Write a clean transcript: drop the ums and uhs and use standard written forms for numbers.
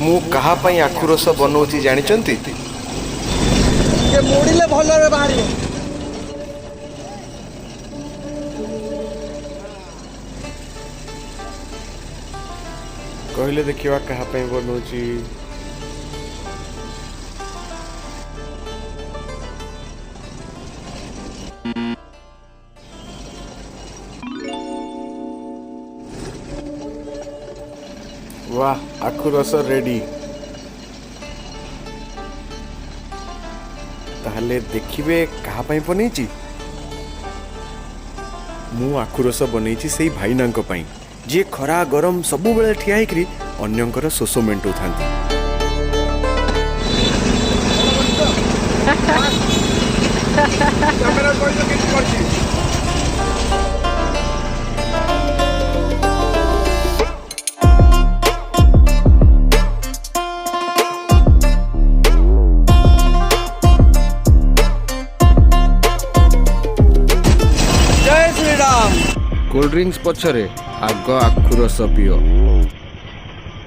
ମୁଁ କାହା ପାଇଁ ଆଖୁ ରସ ବନଉଛି ଜାଣିଛନ୍ତି? ଯେ ମୋଡ଼ିଲେ ଭଲରେ ବାହାରିବ। କହିଲେ ଦେଖିବା କାହା ପାଇଁ ବନଉଛି? वाह, आखु रस रेडी। ताहले देखिबे कहा पई बनेची। मु आखु रस बनेची सेई भाईनांको पई जे खरा गरम सबु बेले ठिया हेकरी अन्यंकर शोष मेंटो थांती। कैमरा कोइ तो किछ करची। कोल्ड ड्रिंक्स पछरे आग आखु रस पियो।